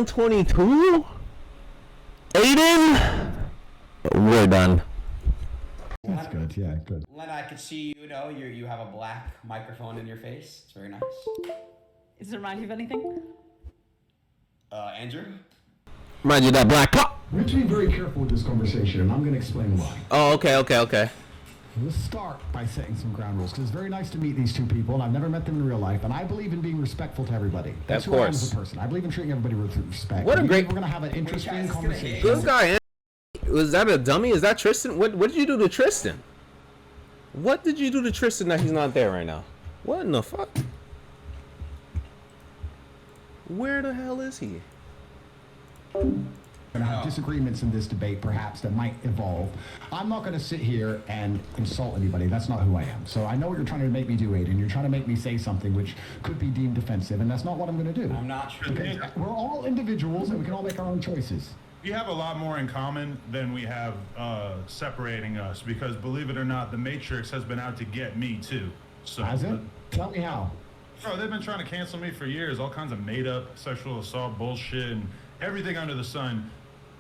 round 22? Adin? We're done. That's good, yeah, good. Lena, I could see you have a black microphone in your face. It's very nice. Does it remind you of anything? Andrew? Remind you of that black pop. We have to be very careful with this conversation, and I'm going to explain why. Oh, okay. Let's start by setting some ground rules, because it's very nice to meet these two people, and I've never met them in real life, and I believe in being respectful to everybody. That's who I am as a person. I believe in treating everybody with respect. What a great... We're going to have an interesting conversation. Good guy. Was that a dummy? Is that Tristan? What did you do to Tristan? What did you do to Tristan that he's not there right now? What in the fuck? Where the hell is he? We're going to have disagreements in this debate, perhaps, that might evolve. I'm not going to sit here and insult anybody. That's not who I am. So I know what you're trying to make me do, Aiden. You're trying to make me say something which could be deemed offensive, and that's not what I'm going to do. I'm not sure. Okay? We're all individuals, and we can all make our own choices. We have a lot more in common than we have separating us, because believe it or not, the Matrix has been out to get me too. So, Has it? Tell me how. Bro, they've been trying to cancel me for years. All kinds of made-up sexual assault bullshit and everything under the sun.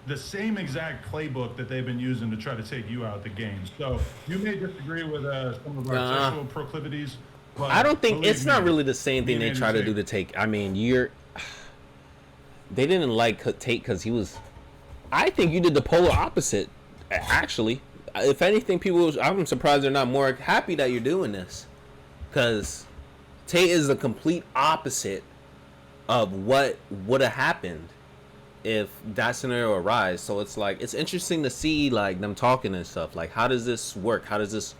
The same exact playbook that they've been using to try to take you out the game. So you may disagree with some of our sexual proclivities, but I don't think it's not really the same thing they try to do to Tate. I mean, they didn't like Tate because he was. I think you did the polar opposite. Actually, if anything, I'm surprised they're not more happy that you're doing this, because Tate is the complete opposite of what would have happened if that scenario arises. So it's like, it's interesting to see like them talking and stuff. Like, how does this work? How does this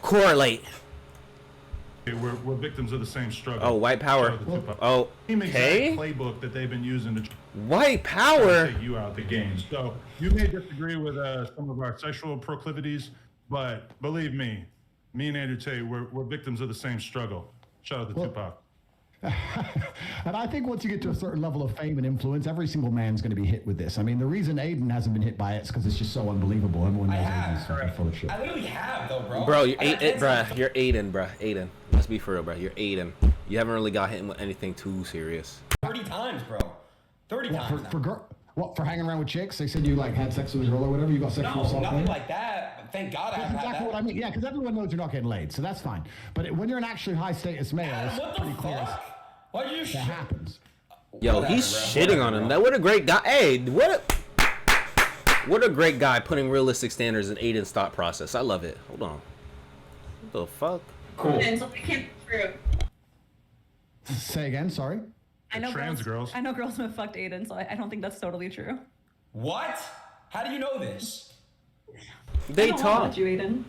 correlate? We're victims of the same struggle. Oh, white power. Oh, okay. Playbook that they've been using to white power take you out the game. So you may disagree with some of our sexual proclivities, but believe me and Andrew Tate, we're victims of the same struggle. Shout out to Tupac. And I think once you get to a certain level of fame and influence, every single man's going to be hit with this. I mean, the reason Aiden hasn't been hit by it is because it's just so unbelievable. Everyone knows Aiden's fucking full of shit. I literally have, though, bro. Bro, you're Aiden, bro. Aiden. Let's be for real, bro. You're Aiden. You haven't really got hit with anything too serious. 30 times, bro. 30 times. For hanging around with chicks? They said you like had sex with a girl or whatever. You got sexual assault. No, nothing like that. Thank God I haven't had that. That's exactly what I mean. Yeah, because everyone knows you're not getting laid, so that's fine. But when you're an actually high status male, it's pretty clear. Why you that happens. Yo, he's shitting on him. What a great guy. Hey, what a great guy putting realistic standards in Aiden's thought process. I love it. Hold on. What the fuck? Cool. Something can't be true. Say again, sorry? I know girls who have fucked Aiden, so I don't think that's totally true. What? How do you know this? They talk. About you, Aiden.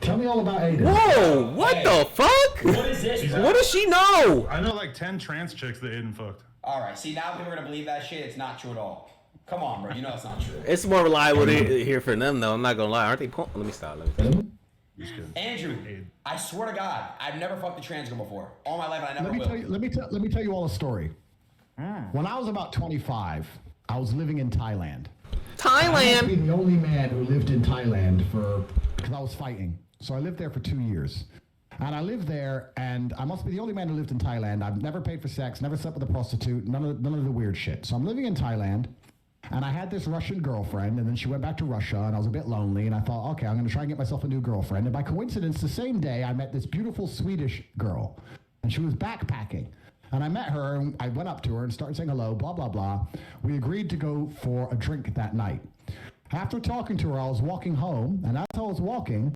Tell me all about Aiden. Whoa, what the fuck? What is this, bro? What does she know? I know like 10 trans chicks that Aiden fucked. Alright, see, now people are gonna believe that shit. It's not true at all. Come on, bro. You know it's not true. It's more reliable here for them, though. I'm not gonna lie. Aren't they? Let me stop. Andrew, I swear to God, I've never fucked a trans girl before. All my life, I never will. Let me tell you all a story. When I was about 25, I was living in Thailand. I must be the only man who lived in Thailand because I was fighting. So I lived there for 2 years. And I lived there, and I must be the only man who lived in Thailand. I've never paid for sex, never slept with a prostitute, none of the weird shit. So I'm living in Thailand, and I had this Russian girlfriend, and then she went back to Russia, and I was a bit lonely, and I thought, okay, I'm going to try and get myself a new girlfriend. And by coincidence, the same day, I met this beautiful Swedish girl, and she was backpacking. And I met her, and I went up to her and started saying hello, blah, blah, blah. We agreed to go for a drink that night. After talking to her, I was walking home, and as I was walking,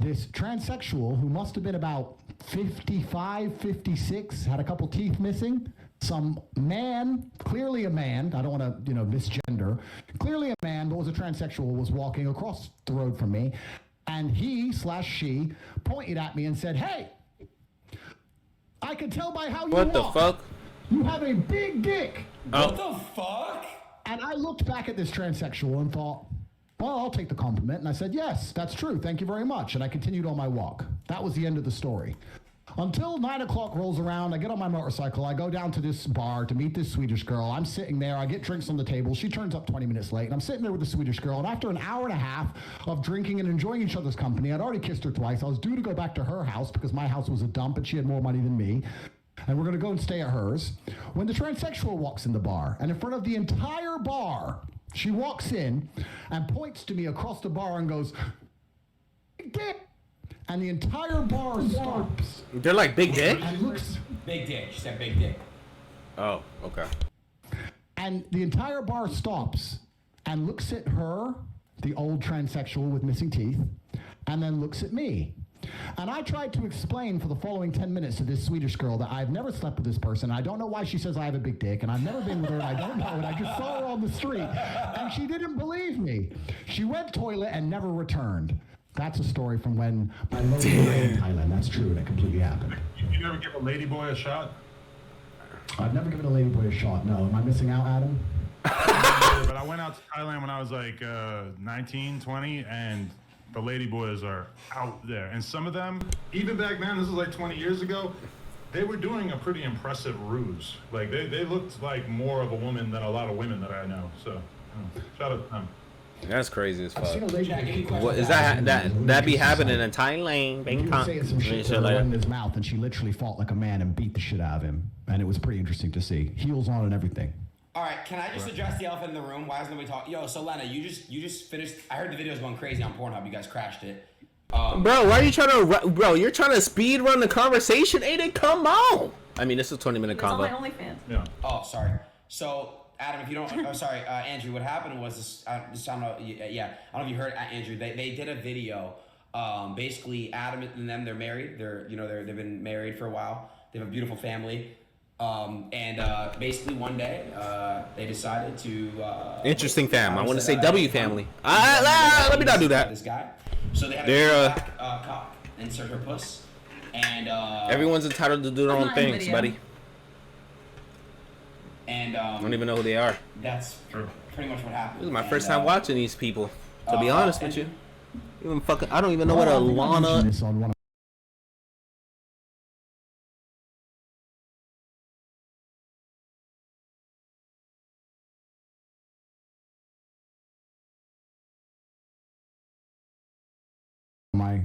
this transsexual who must have been about 55, 56, had a couple teeth missing. Some man, clearly a man, I don't want to, misgender, clearly a man, but was a transsexual, was walking across the road from me, and he/she pointed at me and said, "Hey, I can tell by how you walk. What the fuck? You have a big dick." What the fuck? And I looked back at this transsexual and thought, well, I'll take the compliment. And I said, yes, that's true. Thank you very much. And I continued on my walk. That was the end of the story. Until 9 o'clock rolls around, I get on my motorcycle. I go down to this bar to meet this Swedish girl. I'm sitting there. I get drinks on the table. She turns up 20 minutes late. And I'm sitting there with the Swedish girl. And after an hour and a half of drinking and enjoying each other's company, I'd already kissed her twice. I was due to go back to her house because my house was a dump and she had more money than me. and we're going to go and stay at hers, when the transsexual walks in the bar, and in front of the entire bar, she walks in and points to me across the bar and goes, "Big dick." And the entire bar stops. They're like big dick? And looks. Big dick. She said big dick. Oh, okay. And the entire bar stops and looks at her, the old transsexual with missing teeth, and then looks at me. And I tried to explain for the following 10 minutes to this Swedish girl that I've never slept with this person. I don't know why she says I have a big dick, and I've never been with her, and I don't know, and I just saw her on the street. And she didn't believe me. She went toilet and never returned. That's a story from when I lived in Thailand. That's true, and it completely happened. You never give a ladyboy a shot? I've never given a ladyboy a shot, no. Am I missing out, Adam? But I went out to Thailand when I was like 19, 20, and the ladyboys are out there. And some of them, even back then, this is like 20 years ago, they were doing a pretty impressive ruse. Like, they looked like more of a woman than a lot of women that I know. So, shout out to them. That's crazy as fuck. What What is that be happening in Thailand, Bangkok? Saying some shit to her in his mouth, and she literally fought like a man and beat the shit out of him. And it was pretty interesting to see. Heels on and everything. All right, can I just address the elephant in the room? Why is nobody talking? Yo, so Lena, you just finished. I heard the video's going crazy on Pornhub. You guys crashed it. Bro, why are you trying to? Bro, you're trying to speed run the conversation. Aiden, come on. I mean, this is a 20-minute It's on my convo. OnlyFans. Yeah. Oh, sorry. So, Adam, if you don't, I'm sorry, Andrew. What happened was this. I don't know. Yeah, I don't know if you heard, Andrew. They did a video. Basically, Adam and them, they're married. They've been married for a while. They have a beautiful family. And basically one day they decided to. Interesting fam. I want to say W family. Let me not do that. This guy. So they had They're, a cock insert her puss, and Everyone's entitled to do their I'm own not in the things, video. buddy. And I don't even know who they are. that's pretty much what happened. This is my And, first time watching these people. To be honest with you, I don't even know what a I think I mentioned Lana. this on one of my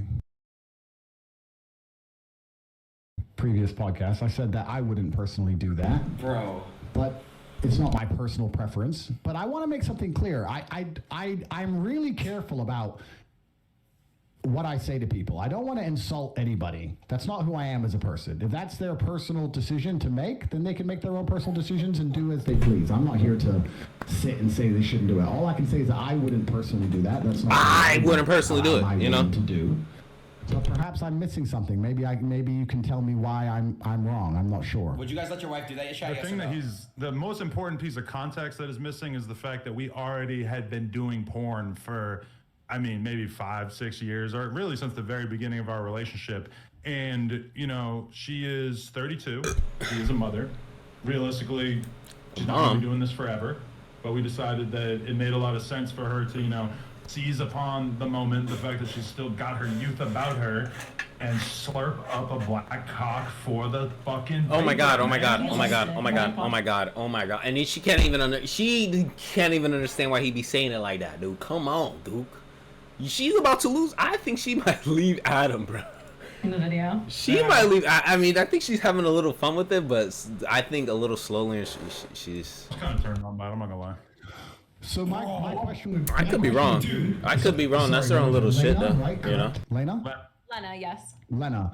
previous podcasts. I said that I wouldn't personally do that, Bro. but it's not my personal preference. But I want to make something clear. I'm really careful about what I say to people. I don't want to insult anybody. That's not who I am as a person. If that's their personal decision to make, then they can make their own personal decisions and do as they please. I'm not here to sit and say they shouldn't do it. All I can say is that I wouldn't personally do that. That's not I wouldn't personally do it, you know? to do. But perhaps I'm missing something. Maybe you can tell me why I'm wrong. I'm not sure. Would you guys let your wife do that? Yes, The thing that the most important piece of context that is missing is the fact that we already had been doing porn for, I mean, maybe 5-6 years, or really since the very beginning of our relationship. And, she is 32. She is a mother. Realistically, she's not going to be doing this forever. But we decided that it made a lot of sense for her to, seize upon the moment, the fact that she's still got her youth about her, and slurp up a black cock for the fucking. Oh my god! Oh my god! man. Oh my god! Oh my god! Oh my god! Oh my god! And she can't even understand why he be saying it like that, dude. Come on, dude. She's about to lose. I think she might leave Adam, bro. In the video. She might leave. I mean, I think she's having a little fun with it, but I think a little slowly. And she's kind of turned on by it. I'm not gonna lie. So my question would. I could be wrong. I could be wrong. That's her own little shit, though. Right? Lena? Lena, yes. Lena,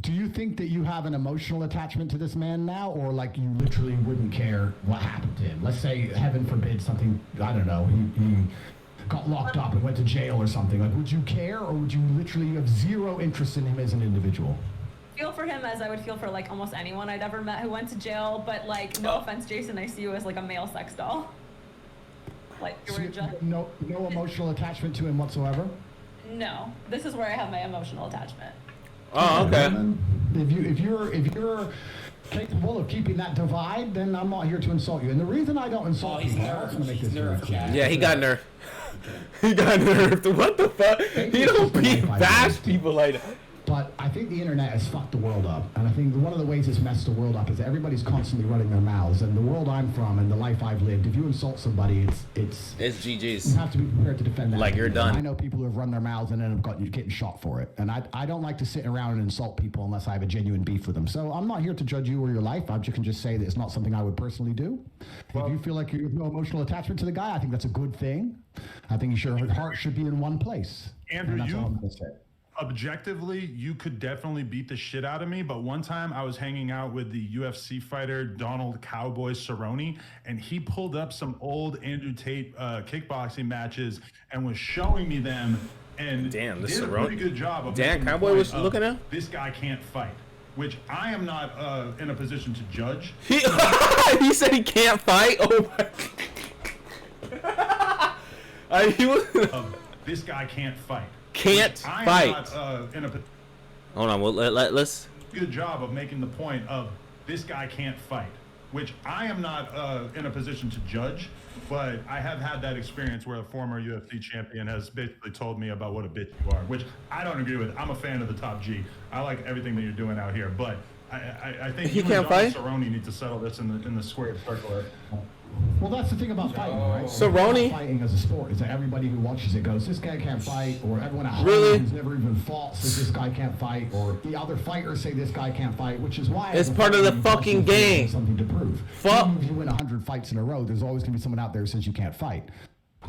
do you think that you have an emotional attachment to this man now, or like you literally wouldn't care what happened to him? Let's say, heaven forbid, something, I don't know, he got locked up and went to jail or something. Like, would you care, or would you literally have zero interest in him as an individual? Feel for him as I would feel for like almost anyone I'd ever met who went to jail, but like, no offense, Jason, I see you as like a male sex doll. Like, So no emotional attachment to him whatsoever? No, this is where I have my emotional attachment. Oh, okay. If you're capable of keeping that divide, then I'm not here to insult you. And the reason I don't insult he's people, I also nerfed. make He's this very nerfed, clear. Chad. Yeah, he got nerfed. He got nerfed. What the fuck? He don't bash people like that. But I think the internet has fucked the world up. And I think one of the ways it's messed the world up is that everybody's constantly running their mouths. And the world I'm from and the life I've lived, if you insult somebody, it's GG's. You have to be prepared to defend that. Like, you're done. I know people who have run their mouths and end up getting shot for it. And I don't like to sit around and insult people unless I have a genuine beef with them. So I'm not here to judge you or your life. I can just say that it's not something I would personally do. Well, if you feel like you have no emotional attachment to the guy, I think that's a good thing. I think your heart should be in one place. Andrew, and that's all I'm going to say. Objectively, you could definitely beat the shit out of me, but one time I was hanging out with the UFC fighter Donald Cowboy Cerrone, and he pulled up some old Andrew Tate kickboxing matches and was showing me them, and damn, this did a Cerrone. pretty good job of Dan Cowboy was looking at? This guy can't fight, which I am not in a position to judge. He said he can't fight? Oh my. He was... This guy can't fight. Can't fight. Hold on, well, let's... Good job of making the point of this guy can't fight, which I am not in a position to judge, but I have had that experience where a former UFC champion has basically told me about what a bitch you are, which I don't agree with. I'm a fan of the Top G. I like everything that you're doing out here, but I think he can't fight. Cerrone need to settle this in the square circle. Well, that's the thing about fighting, right? Cerrone. Fighting as a sport is that everybody who watches it goes, this guy can't fight, or everyone at home Really? who's never even fought says this guy can't fight, or the other fighters say this guy can't fight, which is why It's part of the fucking game. Something to prove. Fuck. Even if you win 100 fights in a row, there's always going to be someone out there who says you can't fight.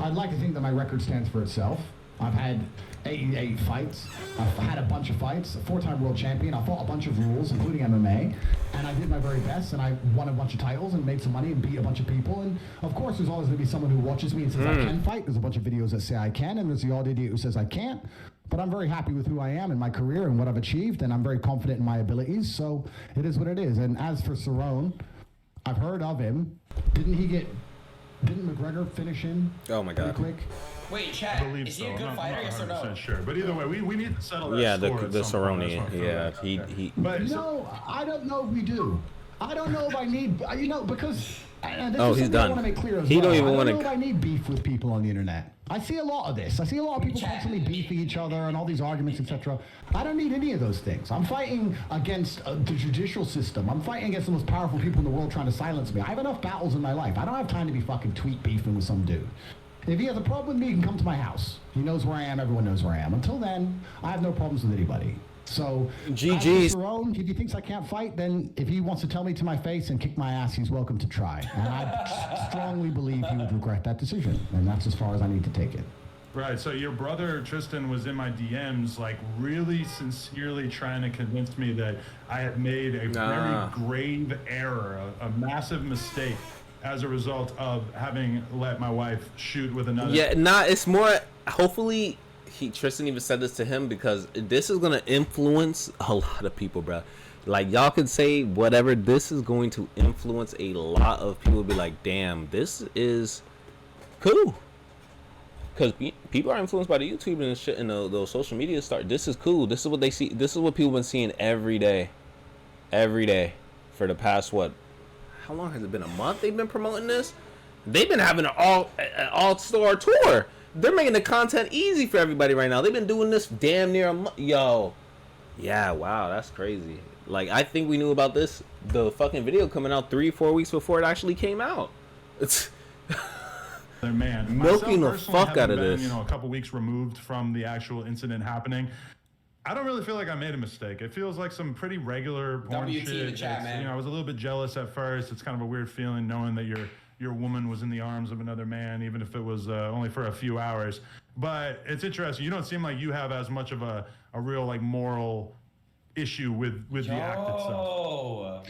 I'd like to think that my record stands for itself. I've had 88 fights. I've had a bunch of fights. A 4-time world champion. I fought a bunch of rules, including MMA, and I did my very best. And I won a bunch of titles and made some money and beat a bunch of people. And of course, there's always going to be someone who watches me and says I can fight. There's a bunch of videos that say I can, and there's the odd idiot who says I can't. But I'm very happy with who I am in my career and what I've achieved, and I'm very confident in my abilities. So it is what it is. And as for Cerrone, I've heard of him. Didn't McGregor finish him? Oh my God. Quick. Wait, I Chad, believe is he so. a good I'm fighter? not Yes or no? 100% sure, but either way, we need to settle that. Yeah, score the at some point. Cerrone. That's what I feel Yeah, like. he. But No, I don't know if we do. I don't know if I need, because this Oh, is he's something done. I want to make clear as He well. don't even I wanna- don't know if I need beef with people on the internet. I see a lot of this. I see a lot of people constantly beefing each other and all these arguments, etc. I don't need any of those things. I'm fighting against the judicial system. I'm fighting against the most powerful people in the world trying to silence me. I have enough battles in my life. I don't have time to be fucking tweet beefing with some dude. If he has a problem with me, he can come to my house. He knows where I am. Everyone knows where I am. Until then, I have no problems with anybody. So, GG's. Cerrone, if he thinks I can't fight, then if he wants to tell me to my face and kick my ass, he's welcome to try. And I strongly believe he would regret that decision. And that's as far as I need to take it. Right, so your brother Tristan was in my DMs, like really sincerely trying to convince me that I had made a very grave error, a massive mistake as a result of having let my wife shoot with another. Yeah, it's more. Hopefully, Tristan even said this to him because this is gonna influence a lot of people, bro. Like, y'all could say whatever. This is going to influence a lot of people. Be like, damn, this is cool. Because people are influenced by the YouTube and shit and those social media start. This is cool. This is what they see. This is what people been seeing every day for the past what? How long has it been? A month they've been promoting this. They've been having an all-star tour. They're making the content easy for everybody right now. They've been doing this damn near a month. Yo, yeah, wow, that's crazy. Like, I think we knew about this, the fucking video coming out 3-4 weeks before it actually came out. It's man, milking the Myself, fuck out of been, this. a couple weeks removed from the actual incident happening. I don't really feel like I made a mistake. It feels like some pretty regular porn WT shit. in the chat, man. I was a little bit jealous at first. It's kind of a weird feeling knowing that your woman was in the arms of another man, even if it was only for a few hours. But it's interesting. You don't seem like you have as much of a real like moral issue with the act itself.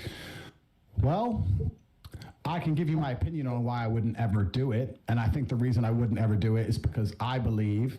Well, I can give you my opinion on why I wouldn't ever do it. And I think the reason I wouldn't ever do it is because I believe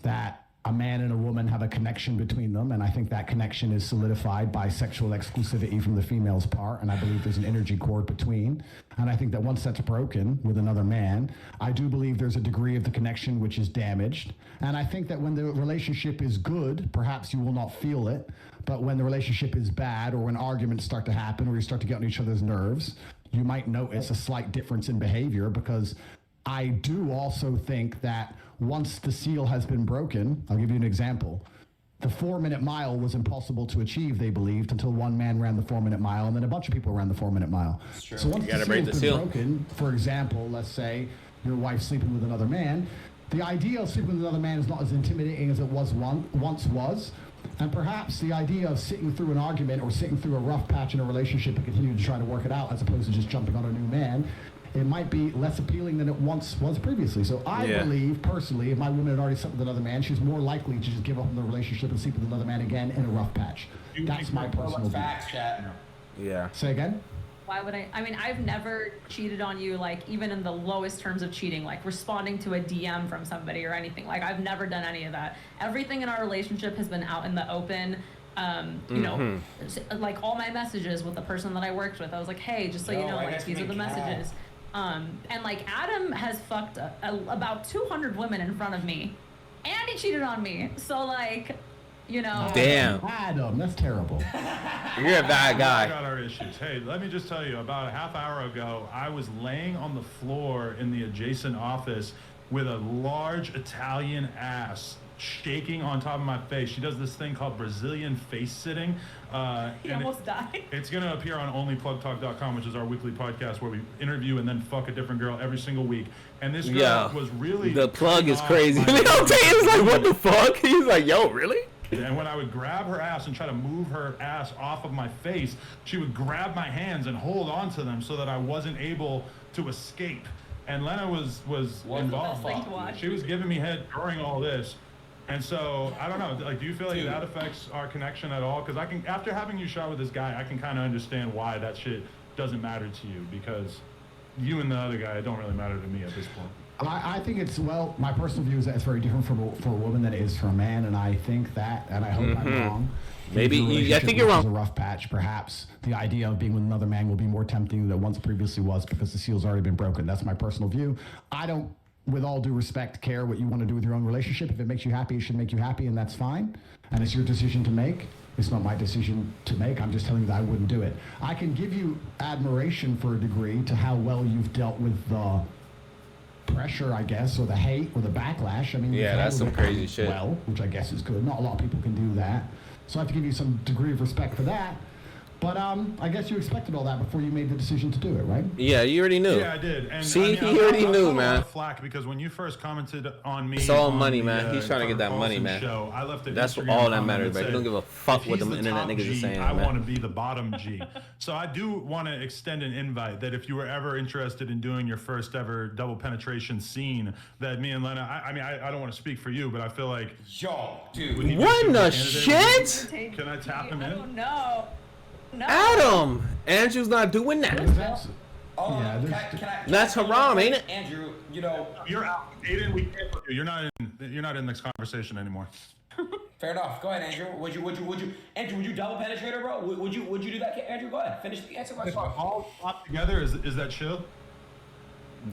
that a man and a woman have a connection between them, and I think that connection is solidified by sexual exclusivity from the female's part, and I believe there's an energy cord between. And I think that once that's broken with another man, I do believe there's a degree of the connection which is damaged. And I think that when the relationship is good, perhaps you will not feel it, but when the relationship is bad, or when arguments start to happen, or you start to get on each other's nerves, you might notice a slight difference in behavior, because I do also think that once the seal has been broken, I'll give you an example. the 4-minute mile was impossible to achieve, they believed, until one man ran the 4-minute mile, and then a bunch of people ran the 4-minute mile. So once the seal's been broken, for example, let's say your wife's sleeping with another man, the idea of sleeping with another man is not as intimidating as it once was. And perhaps the idea of sitting through an argument or sitting through a rough patch in a relationship and continuing to try to work it out as opposed to just jumping on a new man, it might be less appealing than it once was previously. So I believe, personally, if my woman had already slept with another man, she's more likely to just give up on the relationship and sleep with another man again in a rough patch. That's my personal view. Yeah. Say again? Why would I? I mean, I've never cheated on you, like, even in the lowest terms of cheating, like responding to a DM from somebody or anything. Like, I've never done any of that. Everything in our relationship has been out in the open. You know, like all my messages with the person that I worked with, I was like, hey, just so you know, like, these are the messages. And like Adam has fucked about 200 women in front of me, and he cheated on me. So like, you know. Damn. Adam, that's terrible. You're a bad guy. We got our issues. Hey, let me just tell you, about a half hour ago, I was laying on the floor in the adjacent office with a large Italian ass shaking on top of my face. She does this thing called Brazilian face sitting. He almost died. It's going to appear on onlyplugtalk.com, which is our weekly podcast where we interview and then fuck a different girl every single week. And this girl was really... The plug is crazy. You know, Tate's like, what the fuck? He's like, yo, really? And when I would grab her ass and try to move her ass off of my face, she would grab my hands and hold on to them so that I wasn't able to escape. And Lena was involved. She was giving me head during all this. And so, I don't know, like, do you feel like that affects our connection at all? Because I can, after having you shot with this guy, I can kind of understand why that shit doesn't matter to you, because you and the other guy don't really matter to me at this point. I think it's, well, my personal view is that it's very different for a woman than it is for a man, and I think that, and I hope I'm wrong. Maybe, I think you're wrong. A rough patch, perhaps the idea of being with another man will be more tempting than it once previously was because the seal's already been broken. That's my personal view. I don't, with all due respect, care what you want to do with your own relationship. If it makes you happy, it should make you happy, and that's fine. And it's your decision to make. It's not my decision to make. I'm just telling you that I wouldn't do it. I can give you admiration for a degree to how well you've dealt with the pressure, I guess, or the hate, or the backlash. I mean, yeah, that's some crazy shit. Well, which I guess is good. Not a lot of people can do that. So I have to give you some degree of respect for that. But I guess you expected all that before you made the decision to do it, right? Yeah, you already knew. Yeah, I did. And see, he already knew, man. Flack because when you first commented on me, it's all money, man. He's trying to get that money, man. Show, I left that's all that matters, man. He don't give a fuck what the internet niggas G, are saying, I man. want to be the bottom G. So I do want to extend an invite that if you were ever interested in doing your first ever double penetration scene, that me and Lena, I don't want to speak for you, but I feel like, yo, dude, what in the shit? Can I tap him in? I don't know. No. Adam! Andrew's not doing that. Oh, yeah, that's haram, ain't it? Andrew, you know, you're out. Aiden, we can't put you. You're not in this conversation anymore. Fair enough. Go ahead, Andrew. Would you, Andrew? Would you double penetrate her, bro? Would you do that, Andrew? Go ahead. Finish the answer. If all pop together, is that chill?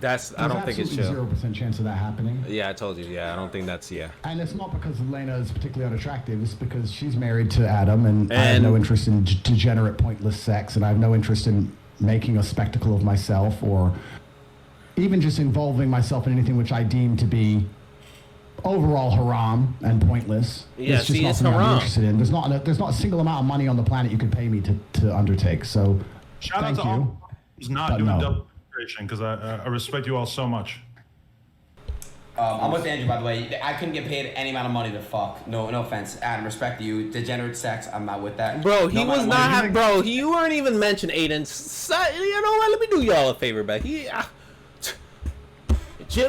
I don't think it's chill. 0% chance of that happening. Yeah, I told you. Yeah, I don't think that's, yeah. And it's not because Lena is particularly unattractive. It's because she's married to Adam, and I have no interest in degenerate, pointless sex, and I have no interest in making a spectacle of myself, or even just involving myself in anything which I deem to be overall haram and pointless. Yeah, it's just not something I'm interested in. There's not a single amount of money on the planet you could pay me to undertake. So, shout out to all who's not doing double penetration, because I respect you all so much. I'm with Andrew, by the way. I couldn't get paid any amount of money to fuck. No offense, Adam. Respect to you. Degenerate sex, I'm not with that. Bro, he was not. Bro, you weren't even mentioned Aiden. You know what? Let me do y'all a favor, back. It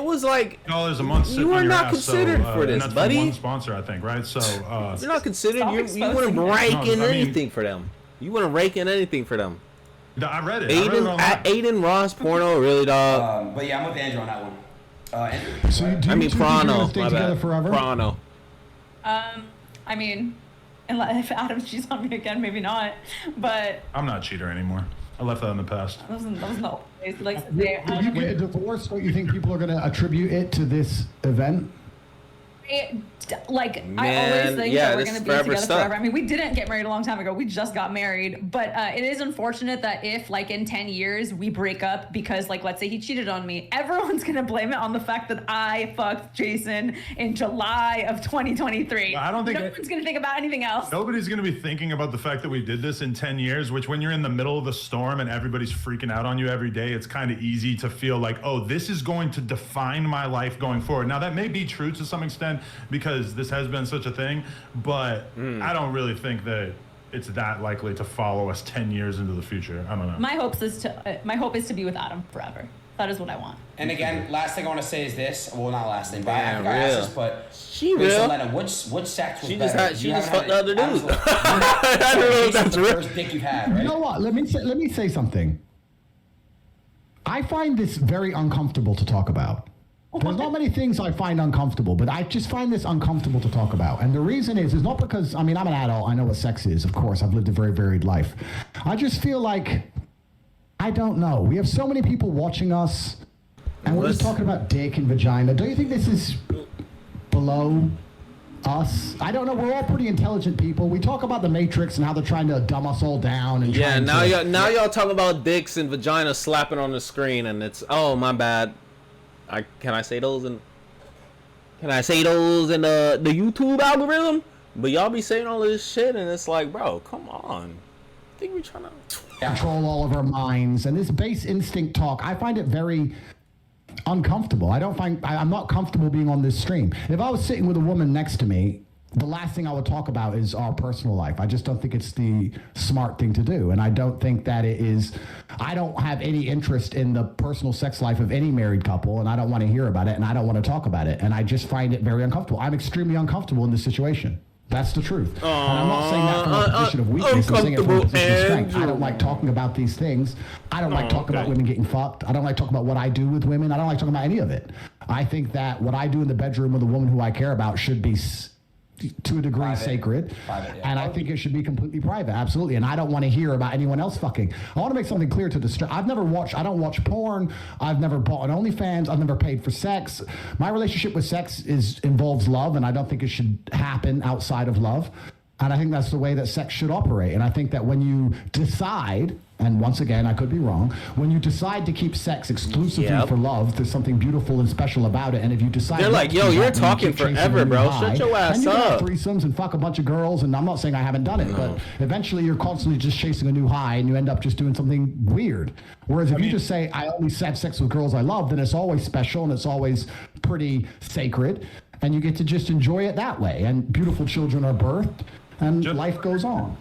was like $1 a month. You were not considered for this, and that's buddy. One sponsor, I think, right? So you're not considered. You wouldn't rake in anything for them. You wouldn't rake in anything for them. I read it. Aiden Ross porno, really, dog. But yeah, I'm with Andrew on that one. Andrew. So Prano. Stay together forever? Prano. I mean, if Adam cheats on me again, maybe not. But I'm not a cheater anymore. I left that in the past. That was no. Like, if you get a divorce, don't you think people are going to attribute it to this event? I always think that we're going to be together forever. I mean, we didn't get married a long time ago. We just got married. But it is unfortunate that if, like, in 10 years we break up because, like, let's say he cheated on me, everyone's going to blame it on the fact that I fucked Jason in July of 2023. I don't think no one's going to think about anything else. Nobody's going to be thinking about the fact that we did this in 10 years, which when you're in the middle of the storm and everybody's freaking out on you every day, it's kind of easy to feel like, oh, this is going to define my life going forward. Now, that may be true to some extent because this has been such a thing, but I don't really think that it's that likely to follow us 10 years into the future. I don't know. My hope is to be with Adam forever. That is what I want. And again, last thing I want to say is this. Well, not last thing, but I forgot to ask this, but she real. Lena, which sex was she better? She just fucked the other dude. I don't know if that's the first dick you've had, right? You know what? Let me say something. I find this very uncomfortable to talk about. There's not many things I find uncomfortable, but I just find this uncomfortable to talk about. And the reason is not because, I mean, I'm an adult. I know what sex is. Of course, I've lived a very varied life. I just feel like, I don't know. We have so many people watching us, and we're just talking about dick and vagina. Don't you think this is below us? I don't know. We're all pretty intelligent people. We talk about the Matrix and how they're trying to dumb us all down. And now y'all talking about dicks and vaginas slapping on the screen, and it's, oh, my bad. Can I say those in the YouTube algorithm? But y'all be saying all this shit, and it's like, bro, come on. I think we're trying to control all of our minds, and this base instinct talk, I find it very uncomfortable. I'm not comfortable being on this stream. If I was sitting with a woman next to me, the last thing I would talk about is our personal life. I just don't think it's the smart thing to do. And I don't think that it is, I don't have any interest in the personal sex life of any married couple, and I don't want to hear about it, and I don't want to talk about it. And I just find it very uncomfortable. I'm extremely uncomfortable in this situation. That's the truth. And I'm not saying that from a position of weakness. I'm saying it from a position of strength. I don't like talking about these things. I don't like talking about women getting fucked. I don't like talking about what I do with women. I don't like talking about any of it. I think that what I do in the bedroom with a woman who I care about should be to a degree sacred, and I think it should be completely private, absolutely. And I don't want to hear about anyone else fucking. I want to make something clear to the I don't watch porn. I've never bought an OnlyFans. I've never paid for sex. My relationship with sex involves love, and I don't think it should happen outside of love. And I think that's the way that sex should operate. And I think that when you decide, and once again, I could be wrong, when you decide to keep sex exclusively for love, there's something beautiful and special about it. And if you decide... They're like, yo, you're talking forever, bro. Shut your ass up. And you can have threesomes and fuck a bunch of girls, and I'm not saying I haven't done it, but eventually you're constantly just chasing a new high, and you end up just doing something weird. Whereas if you just say, I only have sex with girls I love, then it's always special, and it's always pretty sacred, and you get to just enjoy it that way. And beautiful children are birthed, and life goes on.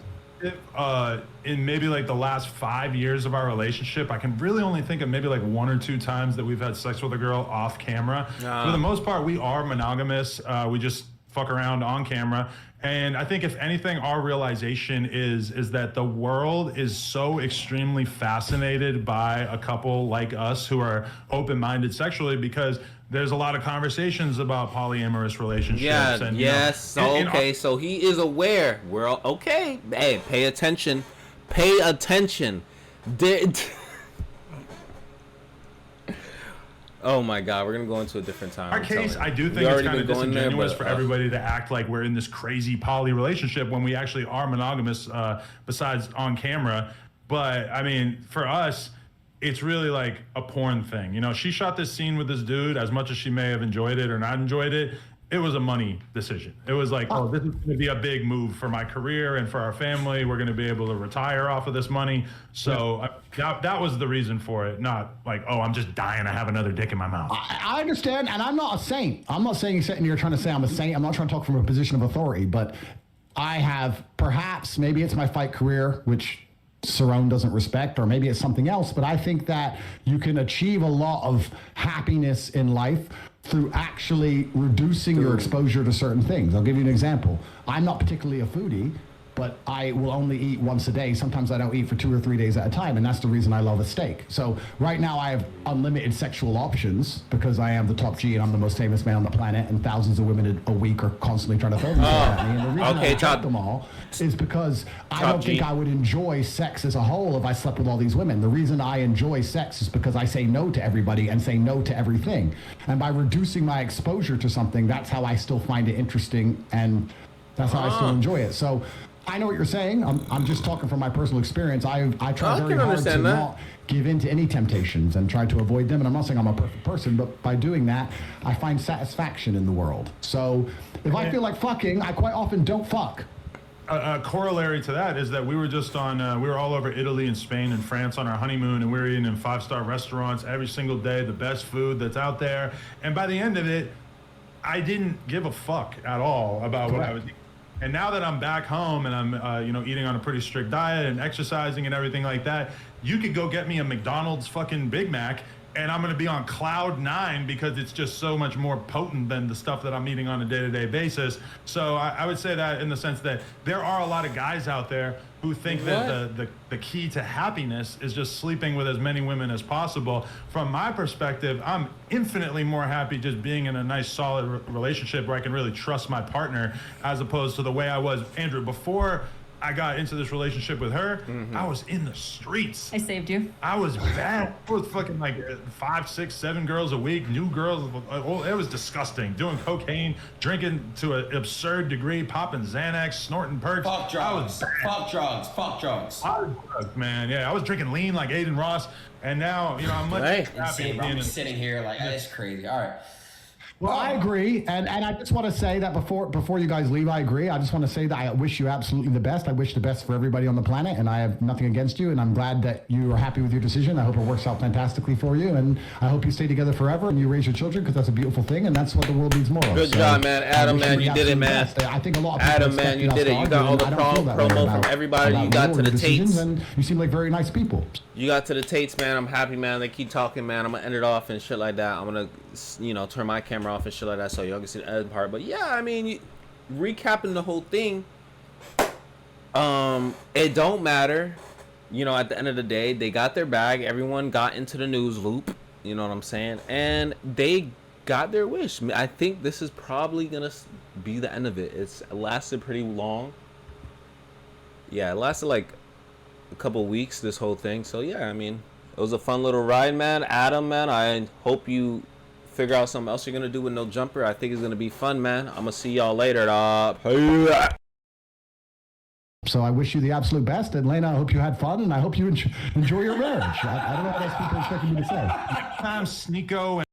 In maybe like the last 5 years of our relationship, I can really only think of maybe like 1 or 2 times that we've had sex with a girl off camera. For the most part, we are monogamous. We just fuck around on camera. And I think if anything, our realization is that the world is so extremely fascinated by a couple like us who are open-minded sexually, because there's a lot of conversations about polyamorous relationships. Yeah, and, yes. So he is aware. We're okay. Hey, pay attention. Pay attention. Oh my God, we're gonna go into a different time. Our case, I do think it's kind of disingenuous for everybody to act like we're in this crazy poly relationship when we actually are monogamous, besides on camera. But I mean, for us, it's really like a porn thing. You know, she shot this scene with this dude. As much as she may have enjoyed it or not enjoyed it, it was a money decision. It was like, oh, this is going to be a big move for my career and for our family. We're going to be able to retire off of this money. So that was the reason for it. Not like, oh, I'm just dying to have another dick in my mouth. I understand, and I'm not a saint. I'm not saying sitting here trying to say I'm a saint. I'm not trying to talk from a position of authority, but I have perhaps, maybe it's my fight career, which Cerrone doesn't respect, or maybe it's something else, but I think that you can achieve a lot of happiness in life through actually reducing your exposure to certain things. I'll give you an example. I'm not particularly a foodie, but I will only eat once a day. Sometimes I don't eat for 2 or 3 days at a time, and that's the reason I love a steak. So right now I have unlimited sexual options because I am the top G and I'm the most famous man on the planet, and thousands of women a week are constantly trying to throw themselves at me. And the reason I attract them all is because I don't think I would enjoy sex as a whole if I slept with all these women. The reason I enjoy sex is because I say no to everybody and say no to everything. And by reducing my exposure to something, that's how I still find it interesting, and that's how I still enjoy it. So I know what you're saying. I'm just talking from my personal experience. I try very hard to not give in to any temptations and try to avoid them. And I'm not saying I'm a perfect person, but by doing that, I find satisfaction in the world. So if I feel like fucking, I quite often don't fuck. A corollary to that is that we were just on, we were all over Italy and Spain and France on our honeymoon, and we were eating in 5-star restaurants every single day, the best food that's out there. And by the end of it, I didn't give a fuck at all about what I was eating. And now that I'm back home and I'm, eating on a pretty strict diet and exercising and everything like that, you could go get me a McDonald's fucking Big Mac, and I'm going to be on cloud 9 because it's just so much more potent than the stuff that I'm eating on a day-to-day basis. So I would say that in the sense that there are a lot of guys out there who think that the key to happiness is just sleeping with as many women as possible. From my perspective, I'm infinitely more happy just being in a nice, solid relationship where I can really trust my partner, as opposed to the way I was, Andrew, before I got into this relationship with her. I was in the streets. I saved you. I was bad. I was fucking like 5, 6, 7 girls a week, new girls. It was disgusting. Doing cocaine, drinking to an absurd degree, popping Xanax, snorting perks. Fuck drugs. Fuck drugs. Fuck drugs. I was drugs, man. Yeah, I was drinking lean like Aiden Ross, and now I'm much happy being I'm sitting here like it's crazy. All right. Well, I agree, and I just want to say that before you guys leave, I agree. I just want to say that I wish you absolutely the best. I wish the best for everybody on the planet, and I have nothing against you, and I'm glad that you are happy with your decision. I hope it works out fantastically for you, and I hope you stay together forever and you raise your children, because that's a beautiful thing, and that's what the world needs more of. Good job, man. Adam, man, you did it, man. Best. I think a lot of people Adam, man, you did it. You got all the promo from everybody. You got to the Tates. And you seem like very nice people. You got to the Tates, man. I'm happy, man. They keep talking, man. I'm going to end it off and shit like that. I'm going to, turn my camera off and shit like that so y'all can see the end part. But yeah, I mean, recapping the whole thing, it don't matter. At the end of the day, they got their bag. Everyone got into the news loop. You know what I'm saying? And they got their wish. I think this is probably going to be the end of it. It's lasted pretty long. Yeah, it lasted like a couple weeks, this whole thing. So yeah, I mean, it was a fun little ride, man. Adam, man, I hope you figure out something else you're gonna do with no jumper. I think it's gonna be fun, man. I'm gonna see y'all later, dog. So I wish you the absolute best, and Lena, I hope you had fun, and I hope you enjoy your marriage. I don't know what else people are expecting me to say. Next time, Sneeko and